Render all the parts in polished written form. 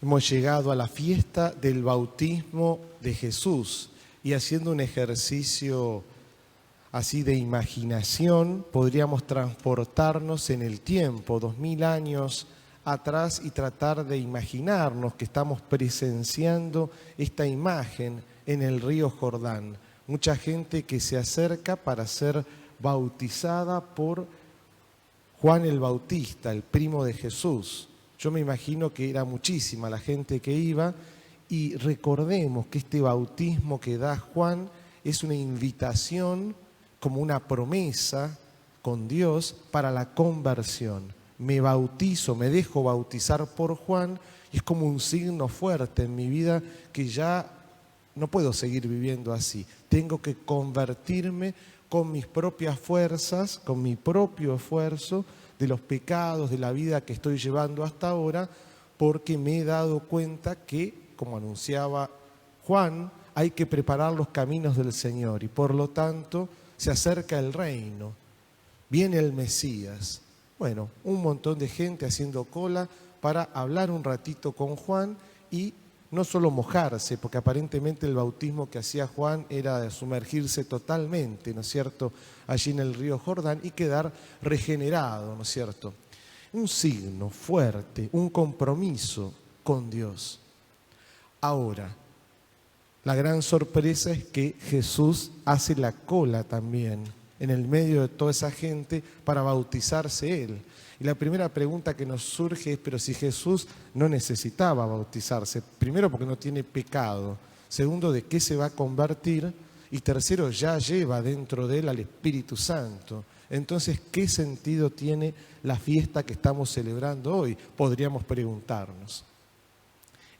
Hemos llegado a la fiesta del bautismo de Jesús y haciendo un ejercicio así de imaginación, podríamos transportarnos en el tiempo, 2000 años atrás, y tratar de imaginarnos que estamos presenciando esta imagen en el río Jordán. Mucha gente que se acerca para ser bautizada por Juan el Bautista, el primo de Jesús. Yo me imagino que era muchísima la gente que iba, y recordemos que este bautismo que da Juan es una invitación, como una promesa con Dios para la conversión. Me bautizo, me dejo bautizar por Juan, y es como un signo fuerte en mi vida que ya no puedo seguir viviendo así. Tengo que convertirme con mis propias fuerzas, con mi propio esfuerzo, de los pecados, de la vida que estoy llevando hasta ahora, porque me he dado cuenta que, como anunciaba Juan, hay que preparar los caminos del Señor y por lo tanto se acerca el reino, viene el Mesías. Bueno, un montón de gente haciendo cola para hablar un ratito con Juan y no solo mojarse, porque aparentemente el bautismo que hacía Juan era de sumergirse totalmente, ¿no es cierto?, allí en el río Jordán y quedar regenerado, ¿no es cierto? Un signo fuerte, un compromiso con Dios. Ahora, la gran sorpresa es que Jesús hace la cola también en el medio de toda esa gente para bautizarse Él. Y la primera pregunta que nos surge es, pero si Jesús no necesitaba bautizarse, primero porque no tiene pecado, segundo, ¿de qué se va a convertir? Y tercero, ya lleva dentro de Él al Espíritu Santo. Entonces, ¿qué sentido tiene la fiesta que estamos celebrando hoy? Podríamos preguntarnos.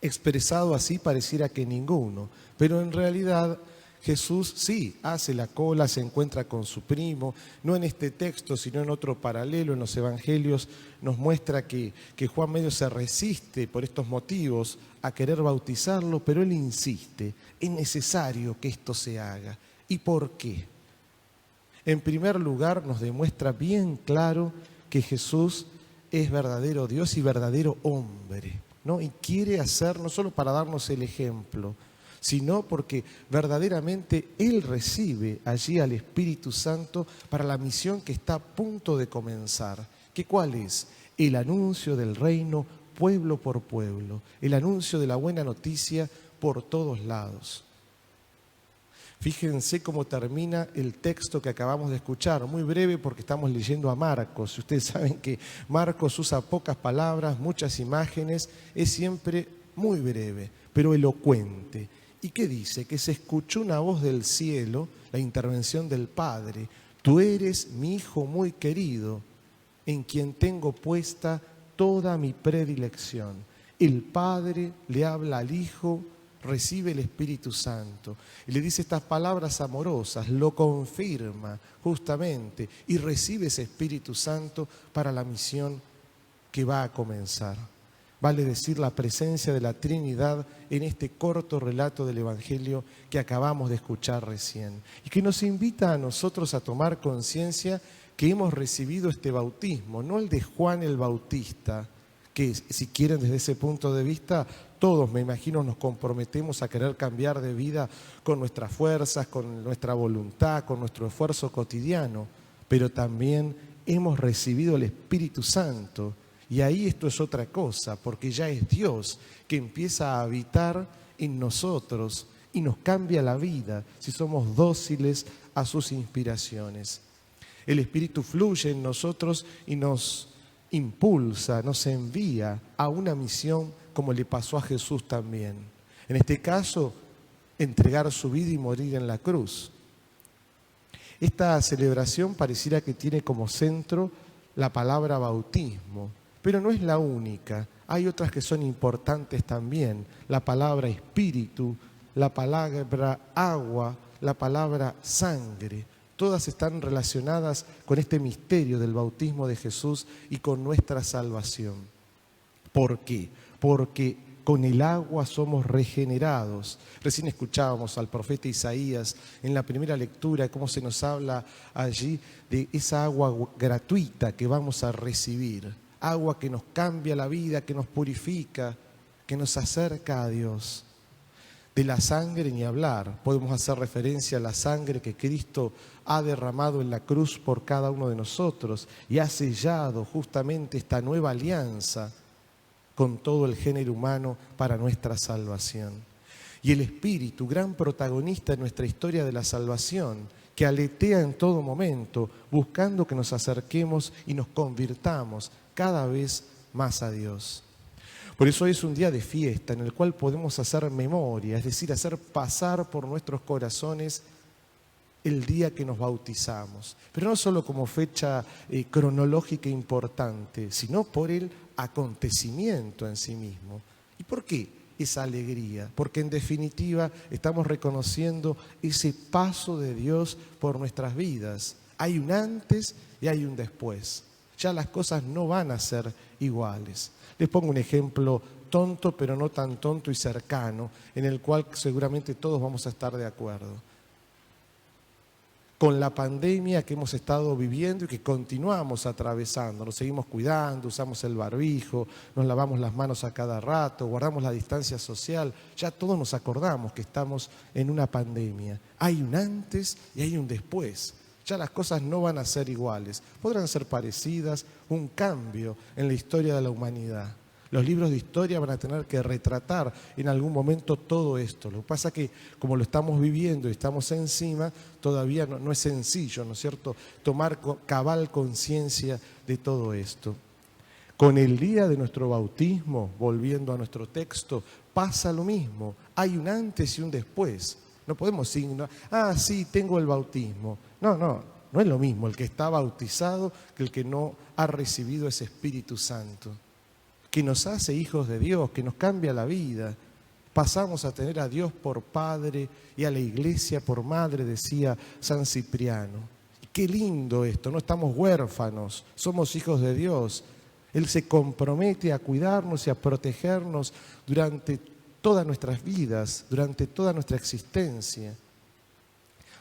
Expresado así pareciera que ninguno, pero en realidad Jesús sí hace la cola, se encuentra con su primo, no en este texto, sino en otro paralelo, en los evangelios, nos muestra que Juan medio se resiste por estos motivos a querer bautizarlo, pero él insiste, es necesario que esto se haga. ¿Y por qué? En primer lugar, nos demuestra bien claro que Jesús es verdadero Dios y verdadero hombre, ¿no? Y quiere hacer, no solo para darnos el ejemplo, sino porque verdaderamente Él recibe allí al Espíritu Santo para la misión que está a punto de comenzar. ¿Qué cuál es? El anuncio del reino pueblo por pueblo, el anuncio de la buena noticia por todos lados. Fíjense cómo termina el texto que acabamos de escuchar, muy breve porque estamos leyendo a Marcos. Ustedes saben que Marcos usa pocas palabras, muchas imágenes, es siempre muy breve, pero elocuente. ¿Y qué dice? Que se escuchó una voz del cielo, la intervención del Padre. Tú eres mi Hijo muy querido, en quien tengo puesta toda mi predilección. El Padre le habla al Hijo, recibe el Espíritu Santo y le dice estas palabras amorosas, lo confirma justamente y recibe ese Espíritu Santo para la misión que va a comenzar. Vale decir la presencia de la Trinidad en este corto relato del Evangelio que acabamos de escuchar recién y que nos invita a nosotros a tomar conciencia que hemos recibido este bautismo, no el de Juan el Bautista, que si quieren desde ese punto de vista, todos me imagino nos comprometemos a querer cambiar de vida con nuestras fuerzas, con nuestra voluntad, con nuestro esfuerzo cotidiano, pero también hemos recibido el Espíritu Santo. Y ahí esto es otra cosa, porque ya es Dios que empieza a habitar en nosotros y nos cambia la vida si somos dóciles a sus inspiraciones. El Espíritu fluye en nosotros y nos impulsa, nos envía a una misión como le pasó a Jesús también. En este caso, entregar su vida y morir en la cruz. Esta celebración pareciera que tiene como centro la palabra bautismo, pero no es la única. Hay otras que son importantes también. La palabra espíritu, la palabra agua, la palabra sangre. Todas están relacionadas con este misterio del bautismo de Jesús y con nuestra salvación. ¿Por qué? Porque con el agua somos regenerados. Recién escuchábamos al profeta Isaías en la primera lectura cómo se nos habla allí de esa agua gratuita que vamos a recibir. Agua que nos cambia la vida, que nos purifica, que nos acerca a Dios. De la sangre ni hablar, podemos hacer referencia a la sangre que Cristo ha derramado en la cruz por cada uno de nosotros y ha sellado justamente esta nueva alianza con todo el género humano para nuestra salvación. Y el Espíritu, gran protagonista en nuestra historia de la salvación, que aletea en todo momento, buscando que nos acerquemos y nos convirtamos cada vez más a Dios. Por eso es un día de fiesta en el cual podemos hacer memoria, es decir, hacer pasar por nuestros corazones el día que nos bautizamos. Pero no solo como fecha cronológica importante, sino por el acontecimiento en sí mismo. ¿Y por qué esa alegría? Porque en definitiva estamos reconociendo ese paso de Dios por nuestras vidas. Hay un antes y hay un después. Ya las cosas no van a ser iguales. Les pongo un ejemplo tonto, pero no tan tonto y cercano, en el cual seguramente todos vamos a estar de acuerdo. Con la pandemia que hemos estado viviendo y que continuamos atravesando, nos seguimos cuidando, usamos el barbijo, nos lavamos las manos a cada rato, guardamos la distancia social, ya todos nos acordamos que estamos en una pandemia. Hay un antes y hay un después. Ya las cosas no van a ser iguales, podrán ser parecidas, un cambio en la historia de la humanidad. Los libros de historia van a tener que retratar en algún momento todo esto. Lo que pasa es que como lo estamos viviendo y estamos encima, todavía no es sencillo, ¿no es cierto?, tomar cabal conciencia de todo esto. Con el día de nuestro bautismo, volviendo a nuestro texto, pasa lo mismo. Hay un antes y un después. No podemos signar, sí, tengo el bautismo. No es lo mismo el que está bautizado que el que no ha recibido ese Espíritu Santo, que nos hace hijos de Dios, que nos cambia la vida. Pasamos a tener a Dios por Padre y a la Iglesia por Madre, decía San Cipriano. Qué lindo esto, no estamos huérfanos, somos hijos de Dios. Él se compromete a cuidarnos y a protegernos durante todas nuestras vidas, durante toda nuestra existencia.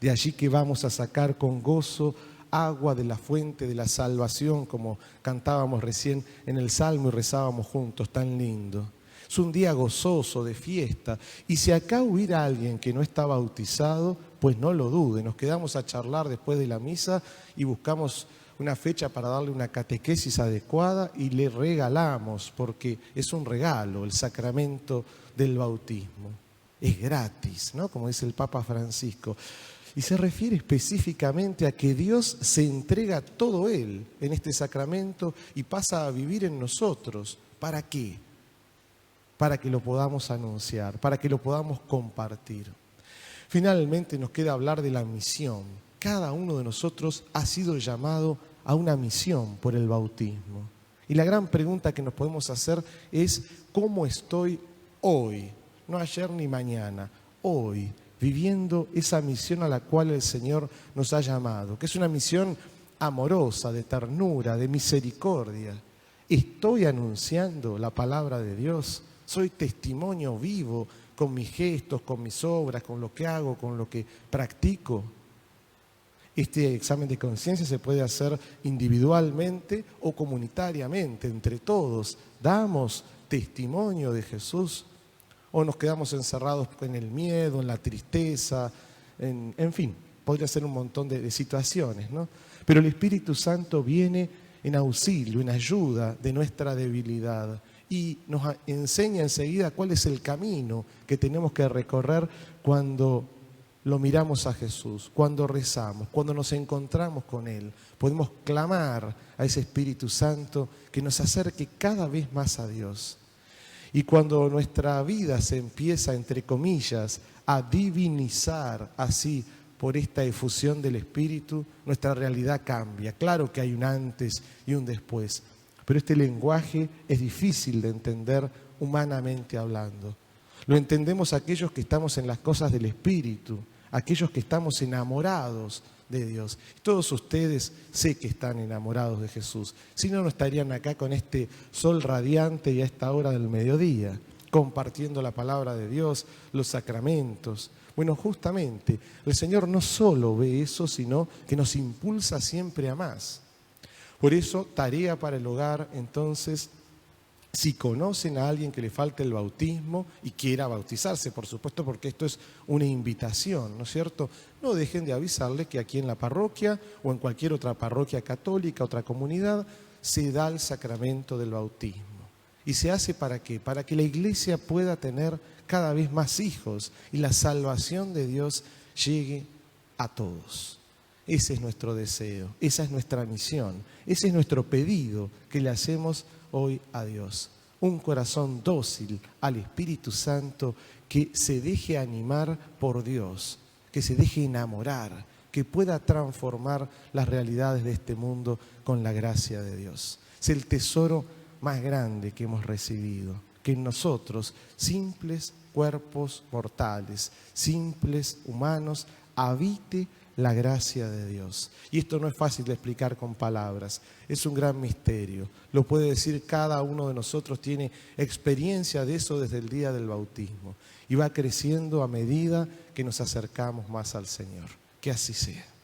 De allí que vamos a sacar con gozo agua de la fuente de la salvación, como cantábamos recién en el Salmo y rezábamos juntos, tan lindo. Es un día gozoso, de fiesta, y si acá hubiera alguien que no está bautizado, pues no lo dude, nos quedamos a charlar después de la misa y buscamos una fecha para darle una catequesis adecuada y le regalamos, porque es un regalo, el sacramento del bautismo. Es gratis, ¿no?, como dice el Papa Francisco. Y se refiere específicamente a que Dios se entrega todo Él en este sacramento y pasa a vivir en nosotros. ¿Para qué? Para que lo podamos anunciar, para que lo podamos compartir. Finalmente nos queda hablar de la misión. Cada uno de nosotros ha sido llamado a una misión por el bautismo. Y la gran pregunta que nos podemos hacer es: ¿cómo estoy hoy? No ayer ni mañana, hoy, viviendo esa misión a la cual el Señor nos ha llamado, que es una misión amorosa, de ternura, de misericordia. ¿Estoy anunciando la palabra de Dios? ¿Soy testimonio vivo con mis gestos, con mis obras, con lo que hago, con lo que practico? Este examen de conciencia se puede hacer individualmente o comunitariamente, entre todos. ¿Damos testimonio de Jesús? ¿O nos quedamos encerrados en el miedo, en la tristeza? En fin, podría ser un montón de situaciones, ¿no? Pero el Espíritu Santo viene en auxilio, en ayuda de nuestra debilidad y nos enseña enseguida cuál es el camino que tenemos que recorrer cuando lo miramos a Jesús, cuando rezamos, cuando nos encontramos con Él. Podemos clamar a ese Espíritu Santo que nos acerque cada vez más a Dios. Y cuando nuestra vida se empieza, entre comillas, a divinizar así por esta efusión del Espíritu, nuestra realidad cambia. Claro que hay un antes y un después, pero este lenguaje es difícil de entender humanamente hablando. Lo entendemos aquellos que estamos en las cosas del Espíritu, aquellos que estamos enamorados de Dios. Todos ustedes sé que están enamorados de Jesús, si no, no estarían acá con este sol radiante y a esta hora del mediodía, compartiendo la palabra de Dios, los sacramentos. Bueno, justamente, el Señor no solo ve eso, sino que nos impulsa siempre a más. Por eso, tarea para el hogar, entonces, Si conocen a alguien que le falte el bautismo y quiera bautizarse, por supuesto, porque esto es una invitación, ¿no es cierto? No dejen de avisarle que aquí en la parroquia o en cualquier otra parroquia católica, otra comunidad, se da el sacramento del bautismo. ¿Y se hace para qué? Para que la iglesia pueda tener cada vez más hijos y la salvación de Dios llegue a todos. Ese es nuestro deseo, esa es nuestra misión, ese es nuestro pedido que le hacemos hoy a Dios. Un corazón dócil al Espíritu Santo que se deje animar por Dios, que se deje enamorar, que pueda transformar las realidades de este mundo con la gracia de Dios. Es el tesoro más grande que hemos recibido, que en nosotros, simples cuerpos mortales, simples humanos, habite la gracia de Dios. Y esto no es fácil de explicar con palabras, es un gran misterio. Lo puede decir cada uno de nosotros, tiene experiencia de eso desde el día del bautismo y va creciendo a medida que nos acercamos más al Señor. Que así sea.